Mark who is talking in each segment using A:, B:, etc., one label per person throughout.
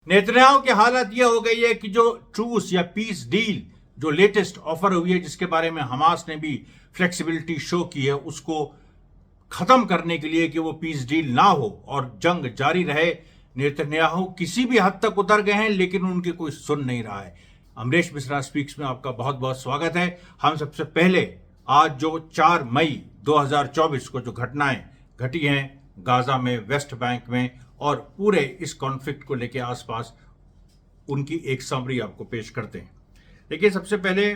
A: Netanyahu की हालत यह हो गई है कि जो ट्रूस या पीस डील जो लेटेस्ट ऑफर हुई है, जिसके बारे में हमास ने भी फ्लेक्सिबिलिटी शो की है, उसको खत्म करने के लिए कि वो पीस डील ना हो और जंग जारी रहे, नेतन्याहू किसी भी हद तक उतर गए हैं, लेकिन उनकी कोई सुन नहीं रहा है। अमरीश मिश्रा स्पीक्स में आपका बहुत बहुत स्वागत है। हम सबसे पहले आज जो 4 मई 2024 को जो घटनाएं घटी हैं गाजा में, वेस्ट बैंक में और पूरे इस कॉन्फ्लिक्ट को लेकर आसपास, उनकी एक समरी आपको पेश करते हैं। देखिए, सबसे पहले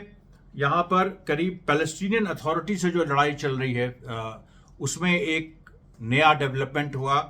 A: यहाँ पर करीब पैलेस्टीनियन अथॉरिटी से जो लड़ाई चल रही है, उसमें एक नया डेवलपमेंट हुआ।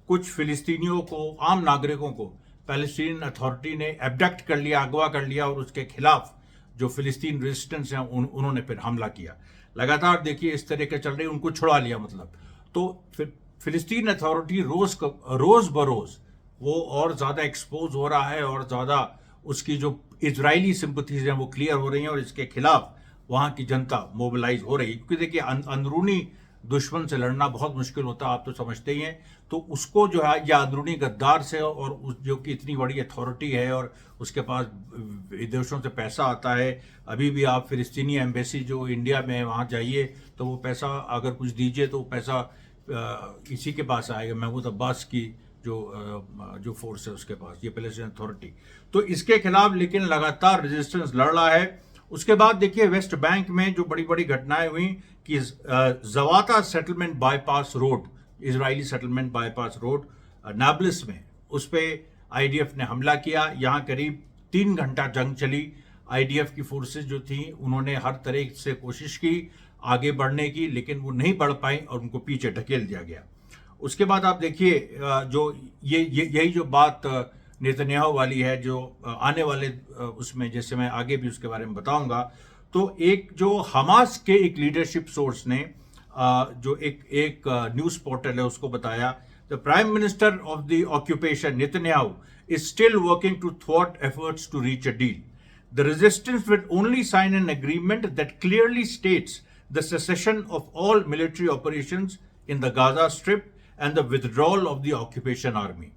A: कुछ फिलिस्तीनियों को, आम नागरिकों को पैलेस्टीनियन अथॉरिटी ने एब्डक्ट कर लिया, अगवा कर लिया और उसके खिलाफ जो फिलिस्तीन रेजिस्टेंस हैं उन्होंने फिर हमला किया। लगातार देखिए इस तरह के चल रही, उनको छुड़ा लिया मतलब। तो फिर फिलिस्तीन अथॉरिटी रोज बरोज वो और ज़्यादा एक्सपोज हो रहा है और ज़्यादा उसकी जो इजरायली सिंपथीज हैं वो क्लियर हो रही हैं और इसके खिलाफ वहाँ की जनता मोबिलाइज हो रही है। क्योंकि देखिए अंदरूनी दुश्मन से लड़ना बहुत मुश्किल होता है, आप तो समझते ही हैं। तो उसको जो है या अंदरूनी गद्दार से, और उस जो कि इतनी बड़ी अथॉरिटी है और उसके पास विदेशों से पैसा आता है। अभी भी आप फिलिस्तीनी एम्बेसी जो इंडिया में है वहाँ जाइए तो वो पैसा अगर कुछ दीजिए तो पैसा इसी के पास आएगा, महमूद अब्बास की जो फोर्स है उसके पास, ये पैलेस्टीन अथॉरिटी। तो इसके खिलाफ लेकिन लगातार रेजिस्टेंस लड़ रहा है। उसके बाद देखिए वेस्ट बैंक में जो बड़ी बड़ी घटनाएं हुई कि जवाता settlement bypass road, Israeli settlement bypass road Nablus में, उस पर आईडीएफ ने हमला किया। यहाँ करीब 3 घंटा जंग चली। आईडीएफ की फोर्सेस जो थी उन्होंने हर तरह से कोशिश की आगे बढ़ने की, लेकिन वो नहीं बढ़ पाई और उनको पीछे ढकेल दिया गया। उसके बाद आप देखिए जो यही जो बात नेतन्याहू वाली है, जो आने वाले उसमें, जैसे मैं आगे भी उसके बारे में बताऊंगा। तो एक जो हमास के एक लीडरशिप सोर्स ने जो एक न्यूज़ पोर्टल है उसको बताया, the prime minister of the occupation Netanyahu is still working to थ्वाट efforts to reach a deal. The resistance will only sign an agreement that clearly states the cessation of all military operations in the Gaza Strip and the withdrawal of the occupation army.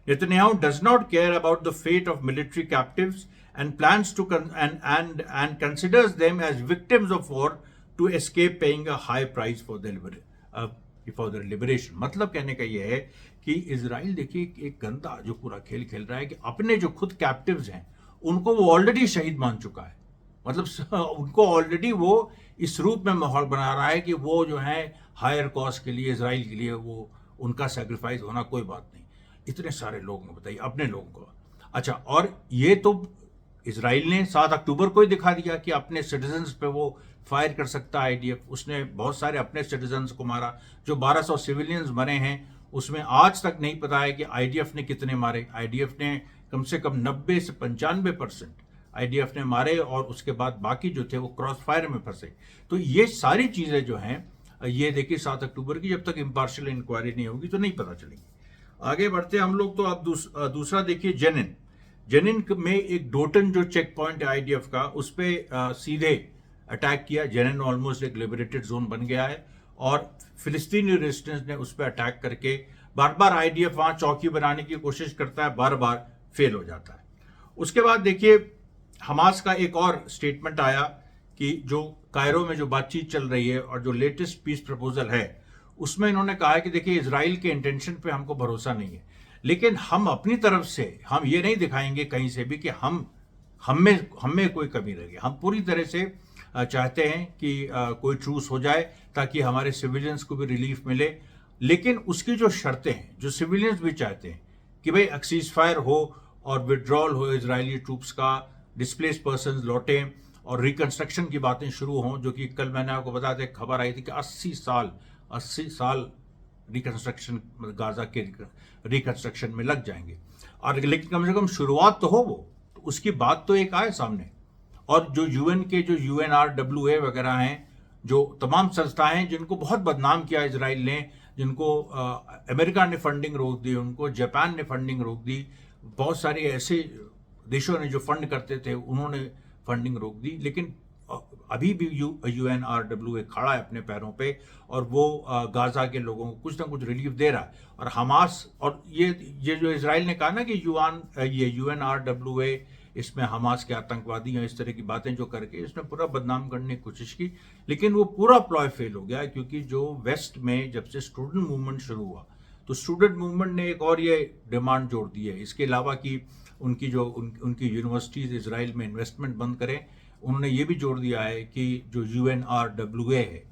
A: Netanyahu does not care about the fate of military captives and plans to and considers them as victims of war to escape paying a high price for their liberation. मतलब कहने का यह है कि Israel देखिए एक गंदा जो पूरा खेल खेल रहा है कि अपने जो खुद कैप्टिव्स हैं उनको वो ऑलरेडी शहीद मान चुका है। मतलब उनको ऑलरेडी वो इस रूप में माहौल बना रहा है कि वो जो है हायर कॉस्ट के लिए, इजराइल के लिए वो उनका सेक्रीफाइस होना कोई बात नहीं। इतने सारे लोगों को बताइए, अपने लोगों को। अच्छा, और ये तो इजराइल ने 7 अक्टूबर को ही दिखा दिया कि अपने सिटीजन्स पे वो फायर कर सकता है आईडीएफ। उसने बहुत सारे अपने सिटीजन्स को मारा। जो 1200 सिविलियंस मरे हैं उसमें आज तक नहीं पता है कि आईडीएफ ने कितने मारे। आईडीएफ ने कम से कम 90 से 95% आईडीएफ ने मारे और उसके बाद बाकी जो थे वो क्रॉस फायर में फंसे। तो ये सारी चीज़ें जो हैं, ये देखिए 7 अक्टूबर की जब तक इम्पार्शियल इंक्वायरी नहीं होगी तो नहीं पता चलेगी। आगे बढ़ते हम लोग। तो अब दूसरा देखिए, जेनिन में एक डोटन जो चेक पॉइंट है आईडीएफ का, उस पर सीधे अटैक किया। जेनिन ऑलमोस्ट एक लिबरेटेड जोन बन गया है और फिलिस्तीनी रेजिस्टेंस ने उस पर अटैक करके बार बार आईडीएफ वहाँ चौकी बनाने की कोशिश करता है, बार बार फेल हो जाता है। उसके बाद देखिए हमास का एक और स्टेटमेंट आया कि जो कायरो में जो बातचीत चल रही है और जो लेटेस्ट पीस प्रपोजल है उसमें इन्होंने कहा है कि देखिए इजराइल के इंटेंशन पे हमको भरोसा नहीं है, लेकिन हम अपनी तरफ से हम ये नहीं दिखाएंगे कहीं से भी कि हम में कोई कमी रहे। हम पूरी तरह से चाहते हैं कि कोई ट्रूस हो जाए ताकि हमारे सिविलियंस को भी रिलीफ मिले। लेकिन उसकी जो शर्तें हैं, जो सिविलियंस भी चाहते हैं कि भाई सीज फायर हो और विड्रॉल हो इजरायली ट्रूप्स का, डिस्प्लेस पर्सन लौटें और रिकंस्ट्रक्शन की बातें शुरू हों। जो कि कल मैंने आपको बताया था, खबर आई थी कि 80 साल रिकंस्ट्रक्शन, गाजा के रिकंस्ट्रक्शन में लग जाएंगे। और लेकिन कम से कम शुरुआत तो हो वो, तो उसकी बात तो एक आए सामने। और जो यूएन के जो UNRWA वगैरह हैं, जो तमाम संस्थाएं हैं जिनको बहुत बदनाम किया इजराइल ने, जिनको अमेरिका ने फंडिंग रोक दी, उनको जापान ने फंडिंग रोक दी, बहुत सारे ऐसे देशों ने जो फंड करते थे उन्होंने फंडिंग रोक दी। लेकिन अभी भी UNRWA खड़ा है अपने पैरों पे और वो गाजा के लोगों को कुछ ना कुछ रिलीफ दे रहा है। और हमास और ये जो इजराइल ने कहा ना कि UNRWA इसमें हमास के आतंकवादी हैं, इस तरह की बातें जो करके इसने पूरा बदनाम करने की कोशिश की, लेकिन वो पूरा प्लॉय फेल हो गया। क्योंकि जो वेस्ट में जब से स्टूडेंट मूवमेंट शुरू हुआ तो स्टूडेंट मूवमेंट ने एक और ये डिमांड जोड़ दी है, इसके अलावा कि उनकी जो उनकी यूनिवर्सिटीज़ इजराइल में इन्वेस्टमेंट बंद करें, उन्होंने ये भी जोड़ दिया है कि जो UNRWA है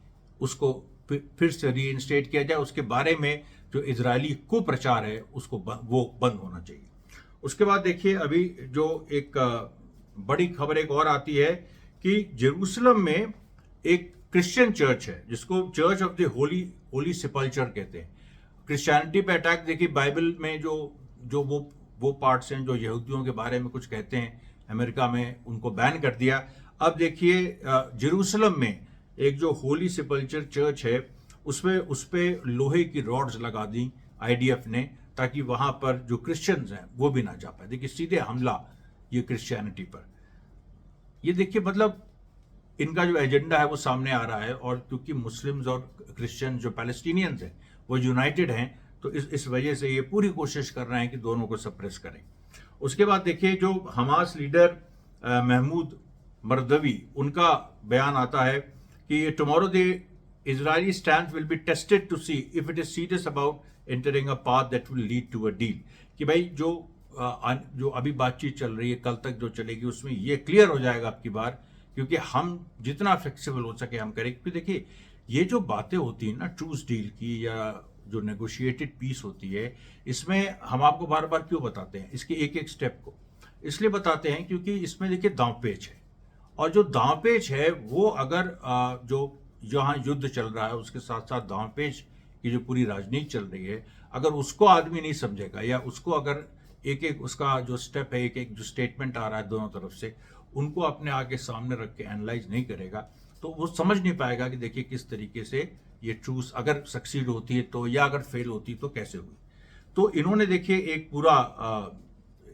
A: उसको फिर से रीइंस्टेट किया जाए, उसके बारे में जो इजरायली कुप्रचार है उसको वो बंद होना चाहिए। उसके बाद देखिए अभी जो एक बड़ी खबर एक और आती है कि जेरूसलम में एक क्रिश्चियन चर्च है जिसको चर्च ऑफ द होली सेपल्चर कहते हैं। क्रिश्चियनिटी पे अटैक, देखिए बाइबल में जो वो पार्ट्स हैं जो यहूदियों के बारे में कुछ कहते हैं, अमेरिका में उनको बैन कर दिया। अब देखिए जेरूसलम में एक जो होली सेपल्चर चर्च है उस पे लोहे की रॉड्स लगा दी IDF ने, ताकि वहां पर जो क्रिश्चियंस हैं वो भी ना जा पाए। देखिए सीधे हमला ये क्रिश्चियनिटी पर। ये देखिए मतलब इनका जो एजेंडा है वो सामने आ रहा है, और क्योंकि मुस्लिम्स और क्रिश्चियन जो पैलेस्टीनियंस हैं वो यूनाइटेड हैं, तो इस वजह से ये पूरी कोशिश कर रहे हैं कि दोनों को सप्रेस करें। उसके बाद देखिए जो हमास लीडर महमूद मरदवी, उनका बयान आता है कि tomorrow the Israeli stand will be tested to see if it is serious about entering a path that will lead to a deal. कि भाई जो अभी बातचीत चल रही है कल तक जो चलेगी उसमें ये क्लियर हो जाएगा अब की बार, क्योंकि हम जितना फ्लेक्सिबल हो सके हम करें। क्योंकि देखिए ये जो बातें होती हैं ना ट्रूस डील की या जो नेगोशिएटेड पीस होती है, इसमें हम आपको बार बार क्यों बताते हैं इसके एक एक स्टेप को? इसलिए बताते हैं क्योंकि इसमें देखिए दांवपेच है, और जो दांवपेच है वो अगर जो जहाँ युद्ध चल रहा है उसके साथ साथ दांवपेच की जो पूरी राजनीति चल रही है, अगर उसको आदमी नहीं समझेगा या उसको अगर एक एक उसका जो स्टेप है, एक एक जो स्टेटमेंट आ रहा है दोनों तरफ से, उनको अपने आगे सामने रख के एनालाइज नहीं करेगा, तो वो समझ नहीं पाएगा कि देखिए किस तरीके से ये ट्रूस अगर सक्सीड होती है तो, या अगर फेल होती तो कैसे हुई। तो इन्होंने देखिए एक पूरा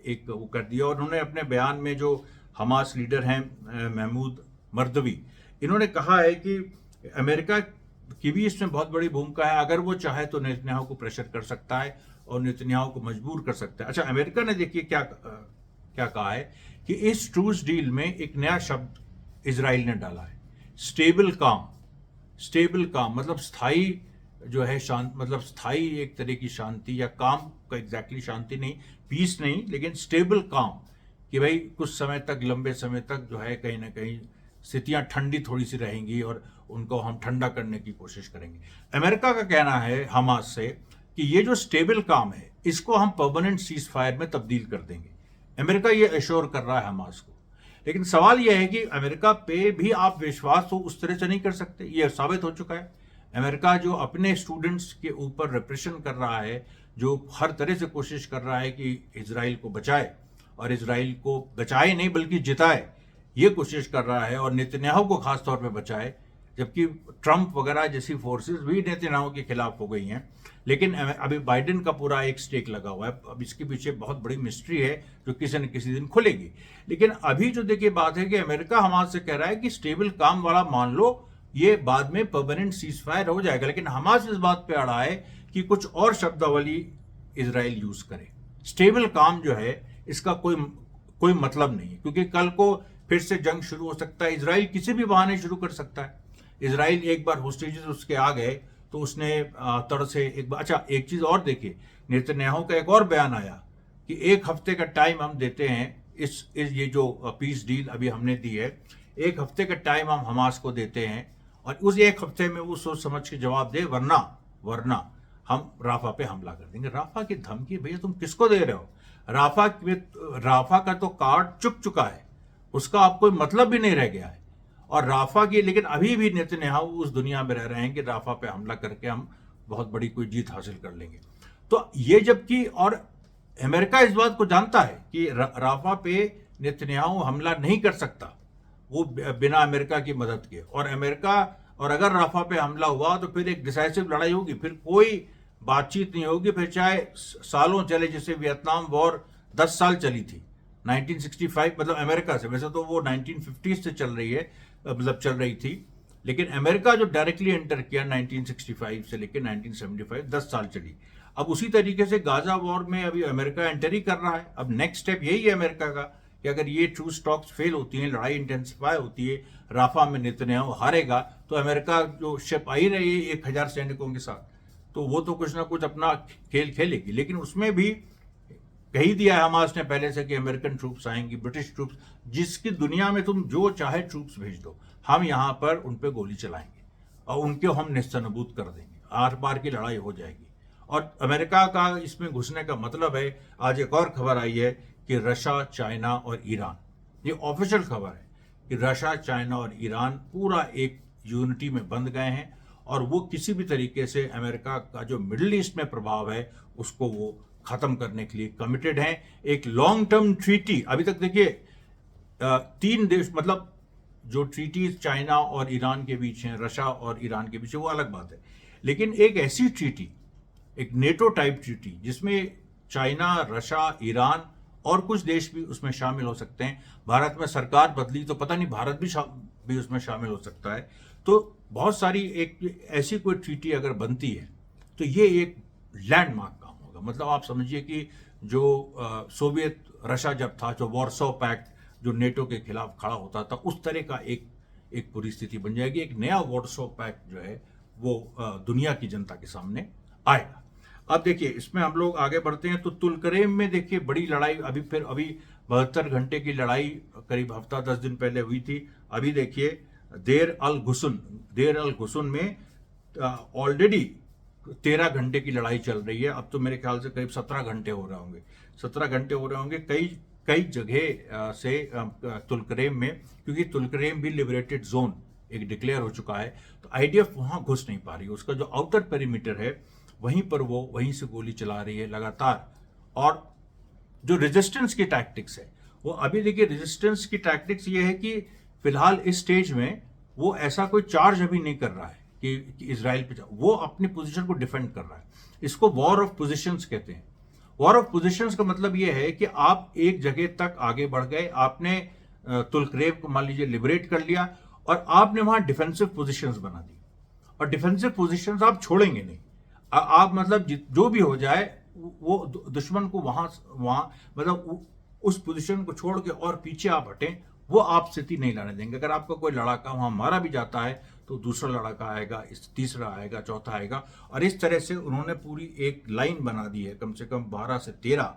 A: एक वो कर दिया, और उन्होंने अपने बयान में जो हमास लीडर हैं महमूद मरदवी, इन्होंने कहा है कि अमेरिका की भी इसमें बहुत बड़ी भूमिका है। अगर वो चाहे तो नेतन्याहू को प्रेशर कर सकता है और नेतन्याहू को मजबूर कर सकता है। अच्छा, अमेरिका ने देखिए क्या कहा है कि इस ट्रूस डील में एक नया शब्द इजराइल ने डाला है, स्टेबल काम। स्टेबल काम मतलब स्थायी जो है शांति, मतलब स्थायी एक तरह की शांति, या काम का एग्जैक्टली शांति नहीं, पीस नहीं, लेकिन स्टेबल काम, कि भाई कुछ समय तक, लंबे समय तक जो है कहीं ना कहीं स्थितियां ठंडी थोड़ी सी रहेंगी और उनको हम ठंडा करने की कोशिश करेंगे। अमेरिका का कहना है हमास से कि ये जो स्टेबल काम है इसको हम परमानेंट सीज फायर में तब्दील कर देंगे। अमेरिका ये एश्योर कर रहा है हमास को। लेकिन सवाल यह है कि अमेरिका पे भी आप विश्वास तो उस तरह से नहीं कर सकते, ये साबित हो चुका है। अमेरिका जो अपने स्टूडेंट्स के ऊपर रिप्रेशन कर रहा है, जो हर तरह से कोशिश कर रहा है कि इजराइल को बचाए, और इजराइल को बचाए नहीं बल्कि जिताए, ये कोशिश कर रहा है, और नेतन्याहू को खास तौर पे बचाए, जबकि ट्रंप वगैरह जैसी फोर्सेस भी नेतन्याहू के खिलाफ हो गई हैं। लेकिन अभी बाइडेन का पूरा एक स्टेक लगा हुआ है। अब इसके पीछे बहुत बड़ी मिस्ट्री है जो किसी न किसी दिन खुलेगी। लेकिन अभी जो देखिए बात है कि अमेरिका हमास से कह रहा है कि स्टेबल काम वाला मान लो, ये बाद में परमानेंट सीज फायर हो जाएगा। लेकिन हमास इस बात पे अड़ा है कि कुछ और शब्दावली इजराइल यूज करे। स्टेबल काम जो है इसका कोई मतलब नहीं है, क्योंकि कल को फिर से जंग शुरू हो सकता है। इजराइल किसी भी बहाने शुरू कर सकता है। इजराइल एक बार होस्टेजेस उसके आ गए तो उसने तरह से एक बार, अच्छा एक चीज और देखिए, नेतन्याहू का एक और बयान आया कि 1 हफ्ते का टाइम हम देते हैं, इस ये जो पीस डील अभी हमने दी है, 1 हफ्ते का टाइम हम हमास को देते हैं, और उस 1 हफ्ते में वो सोच समझ के जवाब दे, वरना हम राफा पे हमला कर देंगे। राफा की धमकी भैया तुम किसको दे रहे हो? राफा का तो कार्ड चुक चुका है, उसका अब कोई मतलब भी नहीं रह गया है। और राफा की, लेकिन अभी भी नेतन्याहू उस दुनिया में रह रहे हैं कि राफा पे हमला करके हम बहुत बड़ी कोई जीत हासिल कर लेंगे। तो ये जबकि, और अमेरिका इस बात को जानता है कि राफा पे नेतन्याहू हमला नहीं कर सकता वो बिना अमेरिका की मदद के, और अगर राफा पे हमला हुआ तो फिर एक डिसाइसिव लड़ाई होगी, फिर कोई बातचीत नहीं होगी, फिर चाहे सालों चले, जैसे वियतनाम वॉर 10 साल चली थी, 1965 मतलब अमेरिका से, वैसे तो वो 1950 से चल रही है, मतलब चल रही थी, लेकिन अमेरिका जो डायरेक्टली एंटर किया 1965 से लेकर 1975, 10 साल चली। अब उसी तरीके से गाजा वॉर में अभी अमेरिका एंटर ही कर रहा है। अब नेक्स्ट स्टेप यही है अमेरिका का कि अगर ये ट्रूस टॉक्स फेल होती हैं, लड़ाई इंटेंसिफाई होती है, राफा में नेतन्याहू हारेगा, तो अमेरिका जो शिप आई रही है 1000 सैनिकों के साथ, तो वो तो कुछ ना कुछ अपना खेल खेलेगी। लेकिन उसमें भी कही दिया है हमास ने पहले से कि अमेरिकन ट्रूप्स आएंगी, ब्रिटिश ट्रूप्स, जिसकी दुनिया में तुम जो चाहे ट्रूप्स भेज दो, हम यहां पर उन पर गोली चलाएंगे और उनको हम निस्सनबूद कर देंगे, आर पार की लड़ाई हो जाएगी। और अमेरिका का इसमें घुसने का मतलब है, आज एक और खबर आई है कि रशिया, चाइना और ईरान, ये ऑफिशियल खबर है कि रशिया, चाइना और ईरान पूरा एक यूनिटी में बंध गए हैं और वो किसी भी तरीके से अमेरिका का जो मिडिल ईस्ट में प्रभाव है उसको वो खत्म करने के लिए कमिटेड हैं। एक लॉन्ग टर्म ट्रीटी, अभी तक देखिए 3 देश, मतलब जो ट्रीटी चाइना और ईरान के बीच हैं, रशिया और ईरान के बीच है, वो अलग बात है, लेकिन एक ऐसी ट्रीटी, एक नेटो टाइप ट्रीटी जिसमें चाइना, रशिया, ईरान और कुछ देश भी उसमें शामिल हो सकते हैं। भारत में सरकार बदली तो पता नहीं भारत भी उसमें शामिल हो सकता है। तो बहुत सारी एक ऐसी कोई ट्रीटी अगर बनती है तो ये एक लैंडमार्क काम होगा। मतलब आप समझिए कि जो सोवियत रशिया जब था, जो वॉर्सो पैक्ट जो नेटो के खिलाफ खड़ा होता था, उस तरह का एक पूरी स्थिति बन जाएगी। एक नया वॉर्सो पैक्ट जो है वो दुनिया की जनता के सामने आएगा। अब देखिए इसमें हम लोग आगे बढ़ते हैं तो तुलकरेम में देखिए बड़ी लड़ाई, अभी 72 घंटे की लड़ाई करीब हफ्ता 10 दिन पहले हुई थी। अभी देखिए देर अल गुसुन में ऑलरेडी 13 घंटे की लड़ाई चल रही है। अब तो मेरे ख्याल से करीब 17 घंटे हो रहे होंगे, 17 घंटे हो रहे होंगे कई जगह से तुलकरेम में, क्योंकि तुलकरेम भी लिबरेटेड जोन एक डिक्लेयर हो चुका है, तो आईडीएफ वहां घुस नहीं पा रही। उसका जो आउटर पेरीमीटर है वहीं पर वो वहीं से गोली चला रही है लगातार। और जो रेजिस्टेंस की टैक्टिक्स है वो, अभी देखिए रेजिस्टेंस की टैक्टिक्स ये है कि फिलहाल इस स्टेज में वो ऐसा कोई चार्ज अभी नहीं कर रहा है कि इजराइल पे, वो अपनी पोजीशन को डिफेंड कर रहा है। इसको वॉर ऑफ पोजीशंस कहते हैं। वॉर ऑफ पोजीशंस का मतलब ये है कि आप एक जगह तक आगे बढ़ गए, आपने तुलकरेम को मान लीजिए लिबरेट कर लिया और आपने वहां डिफेंसिव पोजीशंस बना दी, और डिफेंसिव पोजीशंस आप छोड़ेंगे नहीं। आप मतलब जो भी हो जाए वो दुश्मन को वहां मतलब उस पोजीशन को छोड़ के और पीछे आप हटें, वो आप स्थिति नहीं लाने देंगे। अगर आपका कोई लड़ाका वहां मारा भी जाता है तो दूसरा लड़ाका आएगा, तीसरा आएगा, चौथा आएगा, और इस तरह से उन्होंने पूरी एक लाइन बना दी है। कम से कम 12 से 13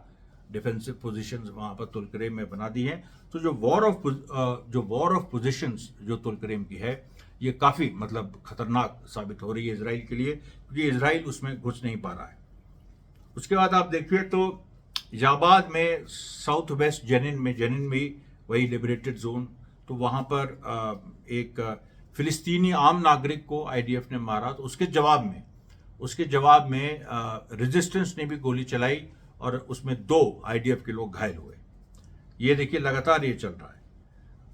A: डिफेंसिव पोजीशंस वहां पर तुलकरेम में बना दी हैं। तो जो वॉर ऑफ पोजीशंस जो तुलकरेम की है, ये काफी मतलब खतरनाक साबित हो रही है इजराइल के लिए, क्योंकि इजराइल उसमें घुस नहीं पा रहा है। उसके बाद आप देखिए तो जाबाद में, साउथ वेस्ट जेनिन में भी वही लिबरेटेड जोन, तो वहां पर एक फिलिस्तीनी आम नागरिक को आईडीएफ ने मारा, तो उसके जवाब में रेजिस्टेंस ने भी गोली चलाई और उसमें 2 आईडीएफ के लोग घायल हुए। ये देखिए लगातार ये चल रहा है।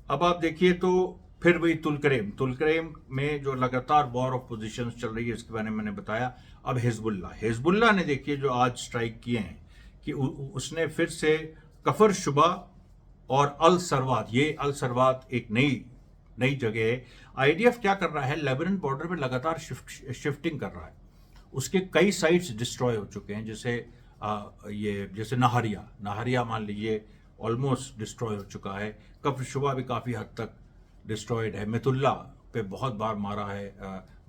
A: अब आप देखिए तो फिर वही तुलकरेम में जो लगातार वॉर ऑफ पोजीशंस चल रही है, इसके बारे में मैंने बताया। अब हिजबुल्लाह ने देखिए जो आज स्ट्राइक किए हैं कि उसने फिर से कफर शुबा और अल सरवात, ये अल सरवात एक नई जगह है। आईडीएफ क्या कर रहा है, लेबनान बॉर्डर पे लगातार शिफ्टिंग कर रहा है। उसके कई साइट्स डिस्ट्रॉय हो चुके हैं, जैसे नहरिया मान लीजिए ऑलमोस्ट डिस्ट्रॉय हो चुका है। कफर शुबा भी काफ़ी हद तक डिस्ट्रॉयड है। मेतुल्ला पे बहुत बार मारा है,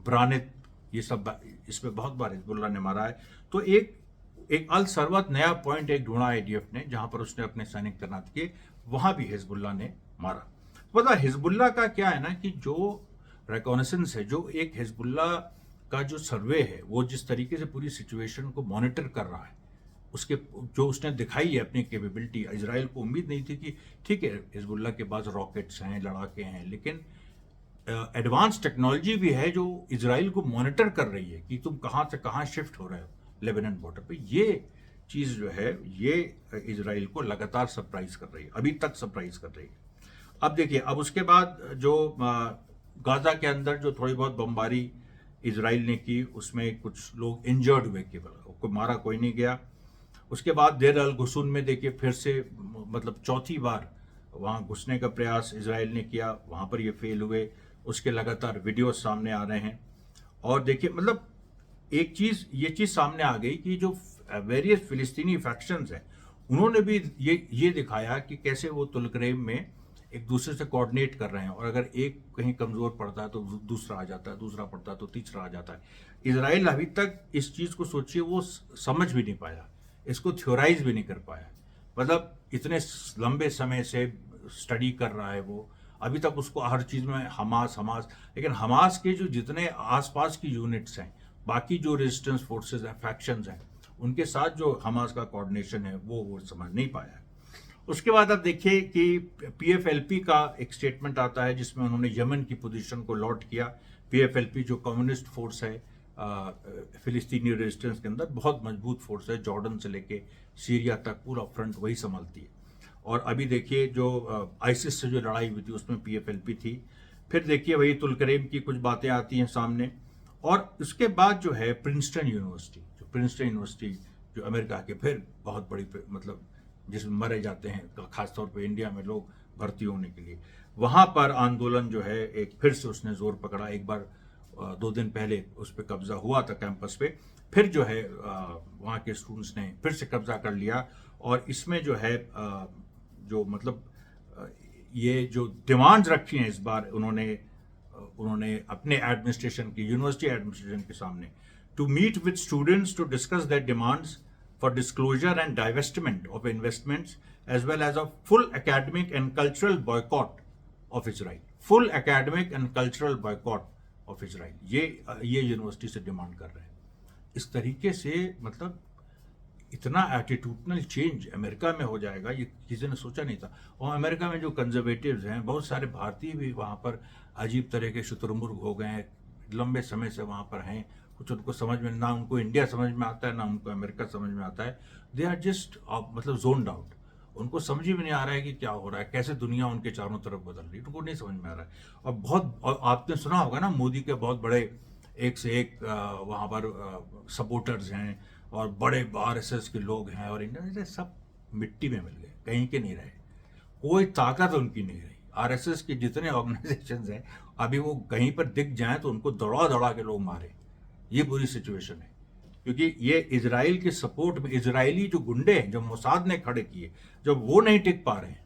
A: ब्रानित, ये सब इस पे बहुत बार हिजबुल्लाह ने मारा है। तो एक अल सरवत नया पॉइंट एक ढूंढा आईडीएफ ने, जहां पर उसने अपने सैनिक तैनात किए, वहां भी हिजबुल्लाह ने मारा। मतलब हिजबुल्लाह का क्या है ना कि जो रिकॉनेसेंस है, जो एक हिजबुल्लाह का जो सर्वे है, वो जिस तरीके से पूरी सिचुएशन को मॉनिटर कर रहा है, उसके जो उसने दिखाई है अपनी कैपेबिलिटी, इजराइल को उम्मीद नहीं थी कि ठीक है हिजबुल्लाह के पास रॉकेट्स हैं, लड़ाके हैं, लेकिन एडवांस टेक्नोलॉजी भी है जो इजराइल को मॉनिटर कर रही है कि तुम कहाँ से कहाँ शिफ्ट हो रहे हो लेबनान बॉर्डर पे। ये चीज़ जो है ये इजराइल को लगातार सरप्राइज कर रही है, अभी तक सरप्राइज कर रही है। अब देखिए, अब उसके बाद जो गाजा के अंदर जो थोड़ी बहुत बमबारी इजराइल ने की, उसमें कुछ लोग इंजर्ड हुए, केवल कोई मारा कोई नहीं गया। उसके बाद देर अल गुसून में देखिए फिर से मतलब चौथी बार वहाँ घुसने का प्रयास इसराइल ने किया, वहाँ पर ये फेल हुए। उसके लगातार वीडियो सामने आ रहे हैं और देखिए मतलब एक चीज़ ये चीज़ सामने आ गई कि जो वेरियस फिलिस्तीनी फैक्शंस हैं उन्होंने भी ये दिखाया कि कैसे वो तुलकरेम में एक दूसरे से कोऑर्डिनेट कर रहे हैं और अगर एक कहीं कमज़ोर पड़ता है तो दूसरा आ जाता है, दूसरा पड़ता है तो तीसरा आ जाता है। इसराइल अभी तक इस चीज़ को सोचिए वो समझ भी नहीं पाया, इसको थ्योराइज भी नहीं कर पाया। मतलब इतने लंबे समय से स्टडी कर रहा है वो, अभी तक उसको हर चीज़ में हमास हमास, लेकिन हमास के जो जितने आसपास की यूनिट्स हैं, बाकी जो रेजिस्टेंस फोर्सेस हैं, फैक्शंस हैं, उनके साथ जो हमास का कोऑर्डिनेशन है वो समझ नहीं पाया है। उसके बाद आप देखिए कि पीएफएलपी का एक स्टेटमेंट आता है जिसमें उन्होंने यमन की पोजीशन को लॉट किया। पीएफएलपी जो कम्युनिस्ट फोर्स है फिलिस्तीनी रेजिस्टेंस के अंदर बहुत मजबूत फोर्स है, जॉर्डन से लेके सीरिया तक पूरा फ्रंट वही संभालती है। और अभी देखिए जो आईसिस से जो लड़ाई हुई थी उसमें पीएफएलपी थी। फिर देखिए वही तुलकरेम की कुछ बातें आती हैं सामने। और उसके बाद जो है प्रिंसटन यूनिवर्सिटी जो अमेरिका के फिर बहुत बड़ी मतलब जिसमें मरे जाते हैं खासतौर पे इंडिया में लोग भर्ती होने के लिए, वहाँ पर आंदोलन जो है एक फिर से उसने जोर पकड़ा। एक बार 2 दिन पहले उस पर कब्जा हुआ था कैंपस पे, फिर जो है वहाँ के स्टूडेंट्स ने फिर से कब्जा कर लिया। और इसमें जो है जो मतलब ये जो डिमांड्स रखी हैं इस बार उन्होंने अपने एडमिनिस्ट्रेशन की यूनिवर्सिटी एडमिनिस्ट्रेशन के सामने, to meet with students to discuss their demands for disclosure and divestment of investments as well as a full academic and cultural boycott of Israel. Full academic and cultural boycott of Israel. ये university से demand कर रहे हैं। इस तरीके से मतलब इतना एटीट्यूडनल चेंज अमेरिका में हो जाएगा ये किसी ने सोचा नहीं था। और अमेरिका में जो कंजर्वेटिव्स हैं, बहुत सारे भारतीय भी वहाँ पर अजीब तरह के शुतुरमुर्ग हो गए हैं, लंबे समय से वहाँ पर हैं। कुछ उनको समझ में ना उनको इंडिया समझ में आता है ना उनको अमेरिका समझ में आता है। दे आर जस्ट मतलब जोन्ड आउट, उनको समझ ही में नहीं आ रहा है कि क्या हो रहा है, कैसे दुनिया उनके चारों तरफ बदल रही है, उनको नहीं समझ में आ रहा है। और आपने सुना होगा ना मोदी के बहुत बड़े एक से एक वहाँ पर सपोर्टर्स हैं और बड़े आरएसएस के लोग हैं और इंडिया सब मिट्टी में मिल गए, कहीं के नहीं रहे, कोई ताकत उनकी नहीं रही। आरएसएस के जितने ऑर्गेनाइजेशंस हैं अभी वो कहीं पर दिख जाएं तो उनको दौड़ा दौड़ा के लोग मारे। ये बुरी सिचुएशन है क्योंकि ये इजराइल के सपोर्ट में इजरायली जो गुंडे हैं जो मोसाद ने खड़े किए, जब वो नहीं टिक पा रहे हैं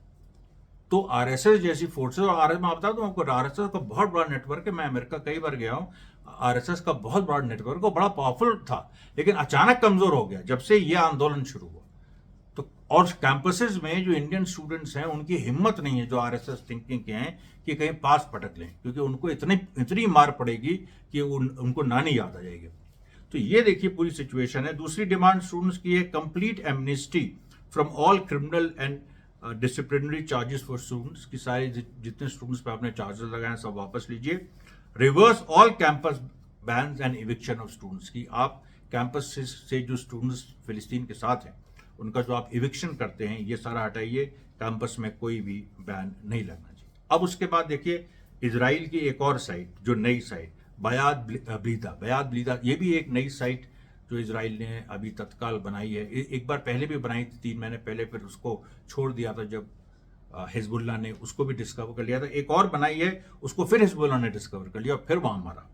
A: तो आरएसएस जैसी फोर्सेस, और मैं बता दूं आपको आरएसएस का बहुत बड़ा नेटवर्क है। मैं अमेरिका कई बार गया हूं, आरएसएस का बहुत बड़ा नेटवर्क और बड़ा पावरफुल था, लेकिन अचानक कमजोर हो गया जब से ये आंदोलन शुरू हुआ। तो और कैंपसेस में जो इंडियन स्टूडेंट्स हैं उनकी हिम्मत नहीं है, जो आरएसएस थिंकिंग के हैं, कि कहीं पास पटक लें, क्योंकि उनको इतनी मार पड़ेगी कि उनको नानी याद आ जाएगी। तो ये देखिए पूरी सिचुएशन है। दूसरी डिमांड स्टूडेंट्स की है complete amnesty from all criminal and disciplinary charges for students, की सारे जितने स्टूडेंट्स पे आपने चार्जेस लगाए सब वापस लीजिए। Reverse all campus bans and eviction of students, की आप कैंपस से जो स्टूडेंट्स फिलिस्तीन के साथ हैं उनका जो आप इविक्शन करते हैं ये सारा हटाइए, कैंपस में कोई भी बैन नहीं लगना चाहिए। अब उसके बाद देखिए इजराइल की एक और साइट, जो नई साइट बयाद ब्लीदा, ये भी एक नई साइट जो इजराइल ने अभी तत्काल बनाई है। एक बार पहले भी बनाई थी 3 महीने पहले, फिर उसको छोड़ दिया था जब हिजबुल्लाह ने उसको भी डिस्कवर कर लिया था। एक और बनाई है, उसको फिर हिजबुल्लाह ने डिस्कवर कर लिया और फिर वहां मारा।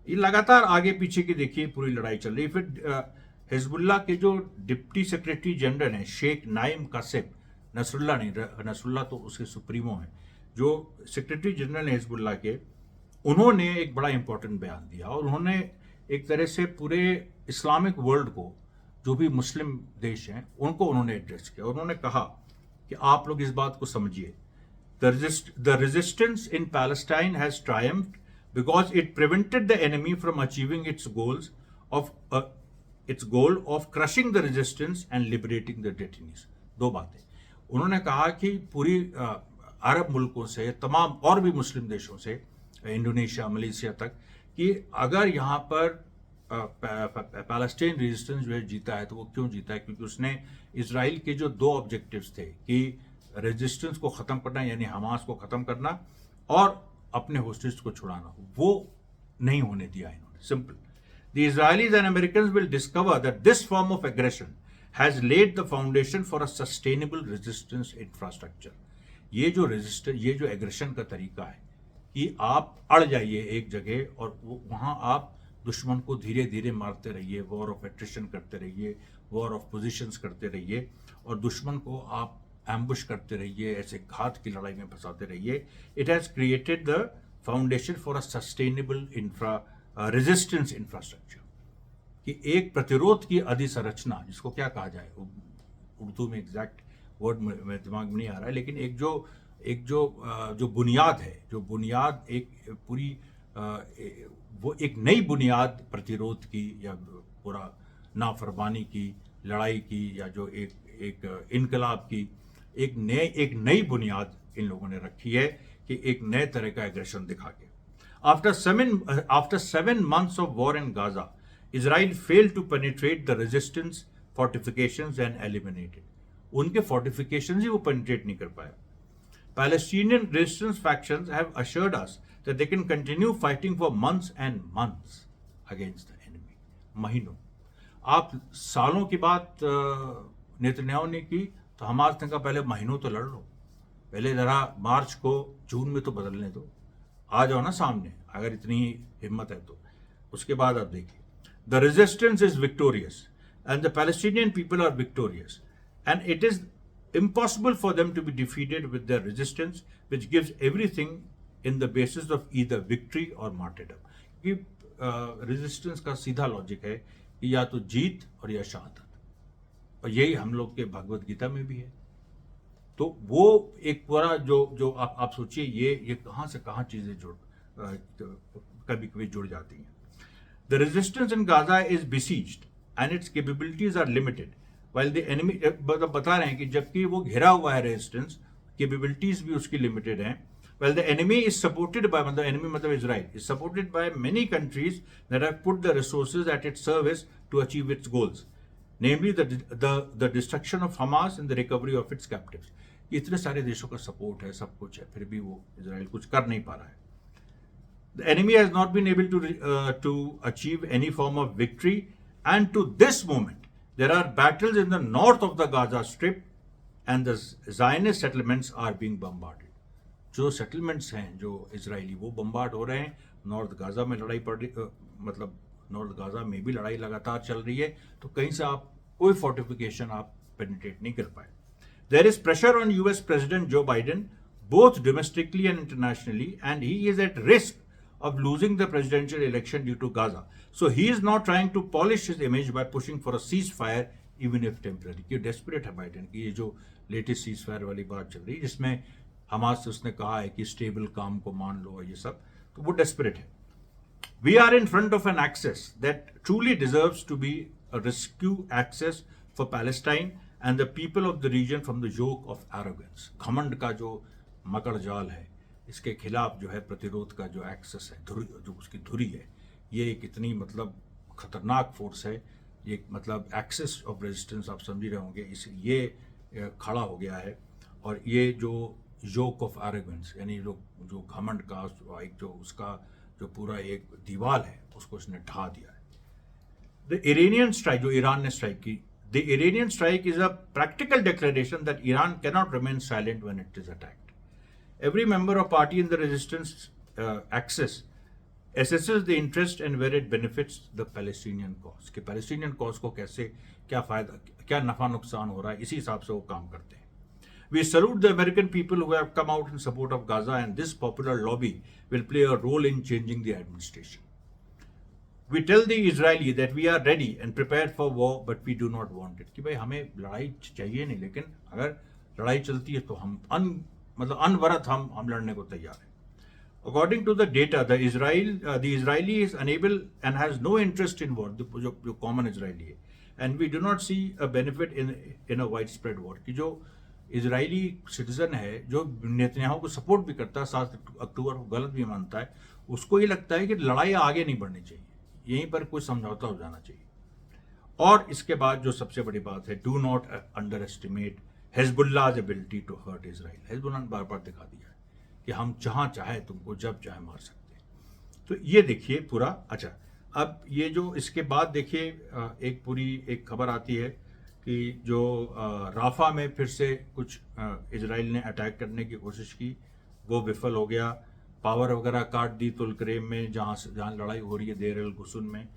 A: ये लगातार आगे पीछे की देखिए पूरी लड़ाई चल रही है। फिर हिजबुल्लाह के जो डिप्टी सेक्रेटरी जनरल हैं शेख नाइम कासिम, नसरुल्लाह नहीं, नसरुल्लाह तो उसके सुप्रीमो हैं, जो सेक्रेटरी जनरल हैं हिजबुल्लाह के, उन्होंने एक बड़ा इंपॉर्टेंट बयान दिया और उन्होंने एक तरह से पूरे इस्लामिक वर्ल्ड को, जो भी मुस्लिम देश हैं उनको उन्होंने एड्रेस किया। उन्होंने कहा कि आप लोग इस बात को समझिए, the resistance in Palestine has triumphed because it prevented the enemy from achieving its goal of crushing the resistance and liberating the detainees। 2 बातें उन्होंने कहा कि पूरी अरब मुल्कों से, तमाम और भी मुस्लिम देशों से, इंडोनेशिया मलेशिया तक, कि अगर यहाँ पर पैलेस्टाइन रेजिस्टेंस जो है जीता है तो वो क्यों जीता है, क्योंकि उसने इजराइल के जो 2 ऑब्जेक्टिव्स थे कि रेजिस्टेंस को ख़त्म करना यानी हमास को ख़त्म करना और अपने होस्टेज को छुड़ाना, वो नहीं होने दिया इन्होंने। Simple, the Israelis and Americans will discover that this form of aggression has laid the foundation for a sustainable resistance infrastructure. ये जो एग्रेशन का तरीका है कि आप अड़ जाइए एक जगह और वहाँ आप दुश्मन को धीरे धीरे मारते रहिए, वॉर ऑफ एट्रिशन करते रहिए, वॉर ऑफ पोजीशंस करते रहिए और दुश्मन को आप एम्बुश करते रहिए, ऐसे घात की लड़ाई में फंसाते रहिए. It has created the foundation for a sustainable resistance infrastructure, कि एक प्रतिरोध की अधिसंरचना, जिसको क्या कहा जाए, उर्दू में एग्जैक्ट वर्ड मेरे दिमाग में नहीं आ रहा है, लेकिन जो बुनियाद है, जो बुनियाद एक पूरी वो एक नई बुनियाद प्रतिरोध की या पूरा नाफरमानी की, लड़ाई की, या जो एक इनकलाब की एक नई बुनियाद इन लोगों ने रखी है कि एक नए तरह का एग्रेशन दिखा के. After 7 months of war in Gaza, Israel failed to penetrate the resistance fortifications and eliminated. उनके fortifications ही वो penetrate नहीं कर पाए. Palestinian resistance factions have assured us that they can continue fighting for months and months against the enemy. महीनों. आप सालों की बात नेतन्याहू ने की तो हमास ने कहा पहले महीनों तो लड़ लो, पहले जरा मार्च को जून में तो बदलने दो, आ जाओ ना सामने अगर इतनी हिम्मत है तो. उसके बाद आप देखिए, the resistance is victorious and the Palestinian people are victorious and it is impossible for them to be defeated with their resistance, which gives everything in the basis of either victory or martyrdom. कि resistance का सीधा logic है कि या तो जीत और या शहादत, और यही हम लोग के भगवत गीता में भी है. तो वो एक पूरा जो आप सोचिए, ये कहाँ से कहाँ चीजें कभी कभी जुड़ जाती हैं. The resistance in Gaza is besieged and its capabilities are limited while the enemy, बता रहे हैं कि जबकि वो घिरा हुआ है रेजिस्टेंस, कैपेबिलिटीज भी उसकी लिमिटेड हैं. while the enemy is supported by, मतलब enemy मतलब Israel is supported by many countries that have put the resources at its service to achieve its goals, namely the destruction of Hamas and the recovery of its captives. इतने सारे देशों का support है, सब कुछ है, फिर भी वो इजराइल कुछ कर नहीं पा रहा है. The enemy has not been able to achieve any form of victory, and to this moment there are battles in the north of the Gaza Strip and the Zionist settlements are being bombarded. जो settlements हैं जो Israeli, वो bombard हो रहे हैं. North Gaza में लड़ाई पड़ रही, मतलब नॉर्थ गाजा में भी लड़ाई लगातार चल रही है, तो कहीं से आप कोई फोर्टिफिकेशन आप पेनिट्रेट नहीं कर पाए. There is pressure on US President Joe Biden both domestically and internationally, and he is at risk of losing the presidential election due to Gaza. So he is now trying to polish his image by pushing for a ceasefire, even if temporary. कि desperate है Biden की, ये जो latest ceasefire वाली बात चल रही है, जिसमें हमास से उसने कहा है कि स्टेबल काम को मान लो, ये सब, तो वो desperate है. We are in front of an axis that truly deserves to be a rescue axis for Palestine and the people of the region from the yoke of arrogance. घमंड का जो मकड़ जाल है, इसके खिलाफ जो है प्रतिरोध का जो एक्सेस है, जो उसकी धुरी है, ये एक इतनी मतलब खतरनाक फोर्स है. ये मतलब एक्सेस ऑफ रेजिस्टेंस आप समझ रहे होंगे, ये खड़ा हो गया है. और ये जो योक ऑफ एरोगेंस, यानी जो घमंड का एक जो उसका जो पूरा एक दीवार है, उसको इसने ढा दिया है. द इरानियन स्ट्राइक, जो ईरान ने स्ट्राइक की, the Iranian strike is a practical declaration that Iran cannot remain silent when it is attacked. Every member of party in the resistance axis assesses the interest and where it benefits the Palestinian cause. कि Palestinian cause को कैसे, क्या फायदा, क्या नफा नुकसान हो रहा है, इसी हिसाब से वो काम करते हैं. We salute the American people who have come out in support of Gaza, and this popular lobby will play a role in changing the administration. We tell the Israeli that we are ready and prepared for war, but we do not want it. कि भाई हमें लड़ाई चाहिए नहीं, लेकिन अगर लड़ाई चलती है तो हम अनवरत हम लड़ने को तैयार हैं. According to the data, the Israeli is unable and has no interest in war, जो common Israeli है, and we do not see a benefit in a widespread war. कि जो इजरायली सिटीजन है, जो नेतन्याहू को सपोर्ट भी करता है, 7 अक्टूबर को गलत भी मानता है, उसको ये लगता है कि लड़ाई आगे नहीं बढ़नी चाहिए, यहीं पर कोई समझौता हो जाना चाहिए. और इसके बाद जो सबसे बड़ी बात है, do not underestimate Hezbollah's ability to hurt Israel. Hezbollah ने बार बार दिखा दिया है कि हम जहां चाहे तुमको जब चाहे मार सकते हैं. तो ये देखिए पूरा. अच्छा, अब ये जो इसके बाद देखिए एक पूरी एक खबर आती है कि जो राफा में फिर से कुछ इजराइल ने अटैक करने की कोशिश की, वो विफल हो गया। पावर वगैरह काट दी तुलकरेम में, जहाँ लड़ाई हो रही है देर अल गुसून में,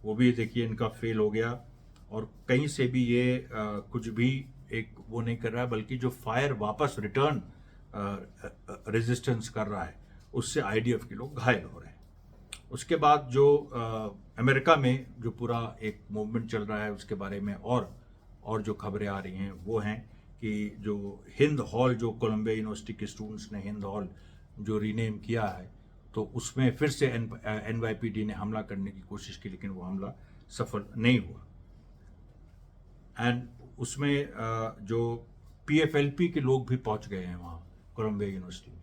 A: वो भी देखिए इनका फेल हो गया। और कहीं से भी ये कुछ भी एक वो नहीं कर रहा है, बल्कि जो फायर वापस रिटर्न रेजिस्टेंस कर रहा है, उससे आईडीएफ के लोग घायल हो रहे हैं। उसके बाद जो अमेरिका में जो पूरा एक मूवमेंट चल रहा है, उसके बारे में और जो खबरें आ रही हैं वो हैं कि जो हिंद हॉल, जो कोलंबिया यूनिवर्सिटी के स्टूडेंट्स ने हिंद हॉल जो रीनेम किया है, तो उसमें फिर से एनवाईपीडी ने हमला करने की कोशिश की, लेकिन वो हमला सफल नहीं हुआ। एंड उसमें जो पीएफएलपी के लोग भी पहुंच गए हैं वहाँ कोलंबिया यूनिवर्सिटी में।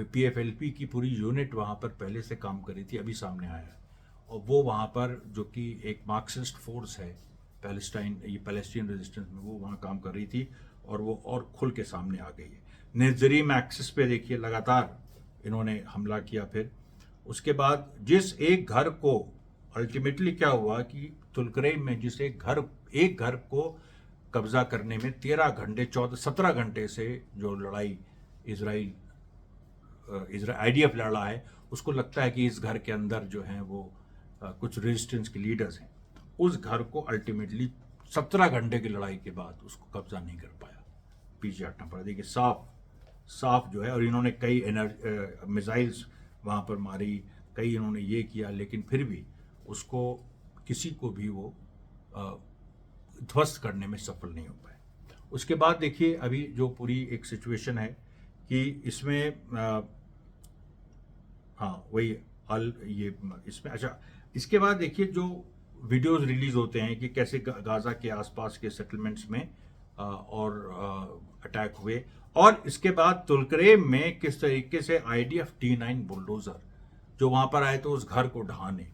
A: पीएफएलपी की पूरी यूनिट वहाँ पर पहले से काम कर रही थी, अभी सामने आया है। और वो वहाँ पर जो कि एक मार्क्सिस्ट फोर्स है पैलेस्टीन रेजिस्टेंस में, वो वहाँ काम कर रही थी, और वो और खुल के सामने आ गई है। नेज़रीम एक्सेस पे देखिए लगातार इन्होंने हमला किया। फिर उसके बाद जिस एक घर को अल्टीमेटली क्या हुआ कि तुलकरेम में जिस एक घर को कब्जा करने में 13 घंटे 17 घंटे से जो लड़ाई इसराइल आईडीएफ लड़ा है, उसको लगता है कि इस घर के अंदर जो है वो कुछ रेजिस्टेंस के लीडर्स हैं। उस घर को अल्टीमेटली 17 घंटे की लड़ाई के बाद उसको कब्जा नहीं कर पाया, पीछे हटना पड़ा। देखिए साफ जो है, और इन्होंने कई मिसाइल्स वहाँ पर मारी, कई इन्होंने ये किया, लेकिन फिर भी उसको किसी को भी वो ध्वस्त करने में सफल नहीं हो पाए। उसके बाद देखिए अभी जो पूरी एक सिचुएशन है कि इसमें हाँ वही ये इसमें अच्छा, इसके बाद देखिए जो वीडियोस रिलीज होते हैं कि कैसे गाजा के आसपास के सेटलमेंट्स में और अटैक हुए, और इसके बाद तुलकरेम में किस तरीके से आईडीएफ T9 बुलडोजर जो वहाँ पर आए तो उस घर को ढहाने,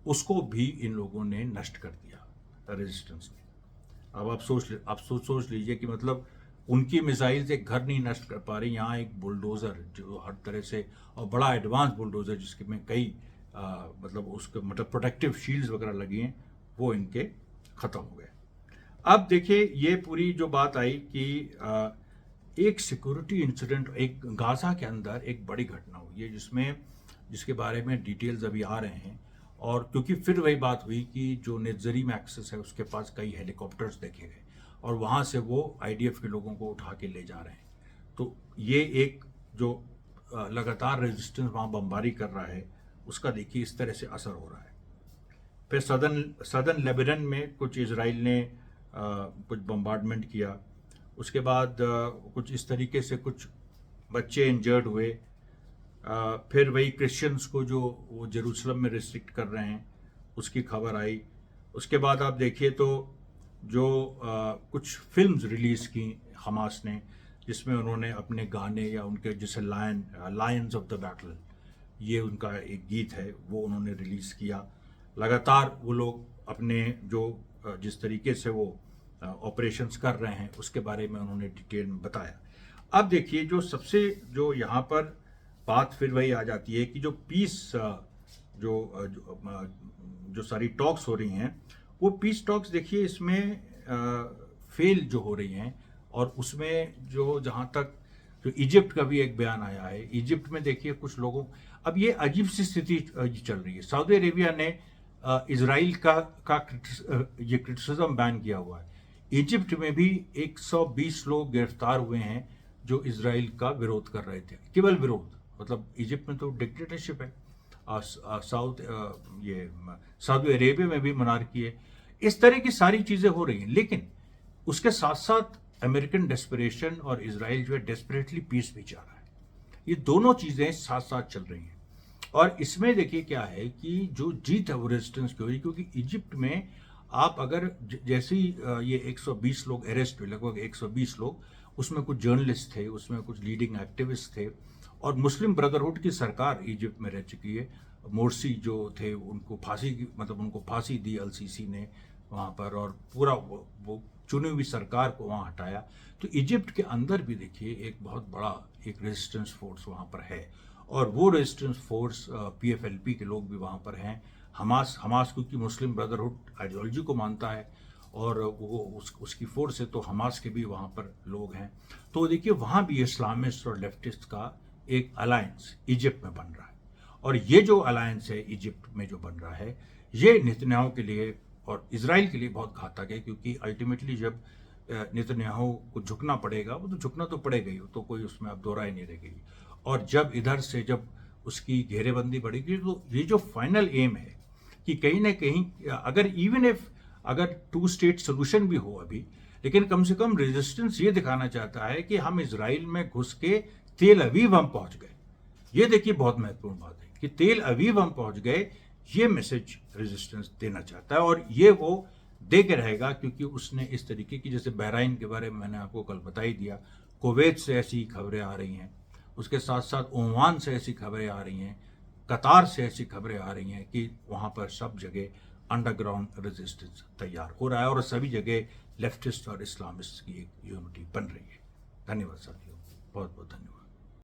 A: उसको भी इन लोगों ने नष्ट कर दिया रेजिस्टेंस ने। अब आप सोच लीजिए कि मतलब उनकी मिसाइल से एक घर नहीं नष्ट कर पा रही, यहाँ एक बुलडोजर जो हर तरह से, और बड़ा एडवांस बुलडोजर जिसके में कई मतलब उसके मतलब प्रोटेक्टिव शील्ड्स वगैरह लगी हैं, वो इनके ख़त्म हो गए। अब देखिए ये पूरी जो बात आई कि एक सिक्योरिटी इंसिडेंट एक गाजा के अंदर एक बड़ी घटना हुई है, जिसके बारे में डिटेल्स अभी आ रहे हैं। और क्योंकि फिर वही बात हुई कि जो नेज़रीम एक्सेस है उसके पास कई हेलीकॉप्टर्स देखे गए, और वहाँ से वो आईडीएफ के लोगों को उठा के ले जा रहे हैं। तो ये एक जो लगातार रेजिस्टेंस वहाँ बमबारी कर रहा है, उसका देखिए इस तरह से असर हो रहा है। फिर सदर्न लेबनान में कुछ इजराइल ने कुछ बम्बार्डमेंट किया। उसके बाद कुछ इस तरीके से कुछ बच्चे इंजर्ड हुए। फिर वही क्रिश्चियंस को जो वो जेरूसलम में रिस्ट्रिक्ट कर रहे हैं, उसकी खबर आई। उसके बाद आप देखिए तो जो कुछ फिल्म्स रिलीज़ की हमास ने, जिसमें उन्होंने अपने गाने या उनके जैसे लायंस ऑफ द बैटल, ये उनका एक गीत है, वो उन्होंने रिलीज़ किया। लगातार वो लोग अपने जो जिस तरीके से वो ऑपरेशंस कर रहे हैं उसके बारे में उन्होंने डिटेल में बताया। अब देखिए जो यहाँ पर बात फिर वही आ जाती है कि जो पीस जो सारी टॉक्स हो रही हैं, वो पीस टॉक्स देखिए इसमें फेल जो हो रही हैं। और उसमें जो जहाँ तक जो इजिप्ट का भी एक बयान आया है, इजिप्ट में देखिए कुछ लोगों, अब ये अजीब सी स्थिति चल रही है। सऊदी अरेबिया ने इजराइल का ये क्रिटिसिज्म बैन किया हुआ है। इजिप्ट में भी 120 लोग गिरफ्तार हुए हैं जो इजराइल का विरोध कर रहे थे, केवल विरोध। मतलब इजिप्ट में तो डिक्टेटरशिप है, सऊदी अरेबिया में भी मोनार्की है। इस तरह की सारी चीज़ें हो रही हैं, लेकिन उसके साथ साथ अमेरिकन डेस्परेशन और इजराइल जो है डेस्परेटली पीस भी चाह रहा है। ये दोनों चीज़ें साथ साथ चल रही हैं। और इसमें देखिए क्या है कि जो जीत है वो रेजिस्टेंस की हो रही, क्योंकि इजिप्ट में आप अगर जैसे ही ये 120 लोग अरेस्ट हुए, लगभग 120 लोग, उसमें कुछ जर्नलिस्ट थे, उसमें कुछ लीडिंग एक्टिविस्ट थे, और मुस्लिम ब्रदरहुड की सरकार इजिप्ट में रह चुकी है। मोर्सी जो थे उनको फांसी दी LCC ने वहाँ पर, और पूरा वो चुनी हुई सरकार को वहाँ हटाया। तो इजिप्ट के अंदर भी देखिए एक बहुत बड़ा एक रेजिस्टेंस फोर्स वहाँ पर है, और वो रेजिस्टेंस फोर्स PFLP के लोग भी वहाँ पर हैं। हमास क्योंकि मुस्लिम ब्रदरहुड आइडियोलॉजी को मानता है, और वो उसकी फोर्स है, तो हमास के भी वहाँ पर लोग हैं। तो देखिए वहाँ भी इस्लामिस्ट और लेफ्टिस्ट का एक अलायंस इजिप्ट में बन रहा है, और ये जो अलायंस है इजिप्ट में जो बन रहा है, ये नेतन्याहू के लिए और इजराइल के लिए बहुत घातक है, क्योंकि अल्टीमेटली जब नेतन्याहू को झुकना पड़ेगा, वो तो झुकना तो पड़ेगा ही, तो कोई उसमें अब दो राय नहीं रह गई। और जब इधर से जब उसकी घेरेबंदी बढ़ेगी, तो ये जो फाइनल एम है कि कहीं ना कहीं अगर इवन इफ अगर 2 स्टेट सोल्यूशन भी हो अभी, लेकिन कम से कम रेजिस्टेंस ये दिखाना चाहता है कि हम इजराइल में घुस के तेल अवीव हम पहुंच गए। ये देखिए बहुत महत्वपूर्ण बात है कि तेल अवीव हम पहुंच गए, ये मैसेज रेजिस्टेंस देना चाहता है, और ये वो दे के रहेगा, क्योंकि उसने इस तरीके की, जैसे बहराइन के बारे में मैंने आपको कल बता ही दिया, कुवैत से ऐसी खबरें आ रही हैं, उसके साथ साथ ओमान से ऐसी खबरें आ रही हैं, कतार से ऐसी खबरें आ रही हैं कि वहाँ पर सब जगह अंडरग्राउंड रेजिस्टेंस तैयार हो रहा है, और सभी जगह लेफ्टिस्ट और इस्लामिस्ट की एक यूनिटी बन रही है। धन्यवाद साथियों, बहुत बहुत धन्यवाद।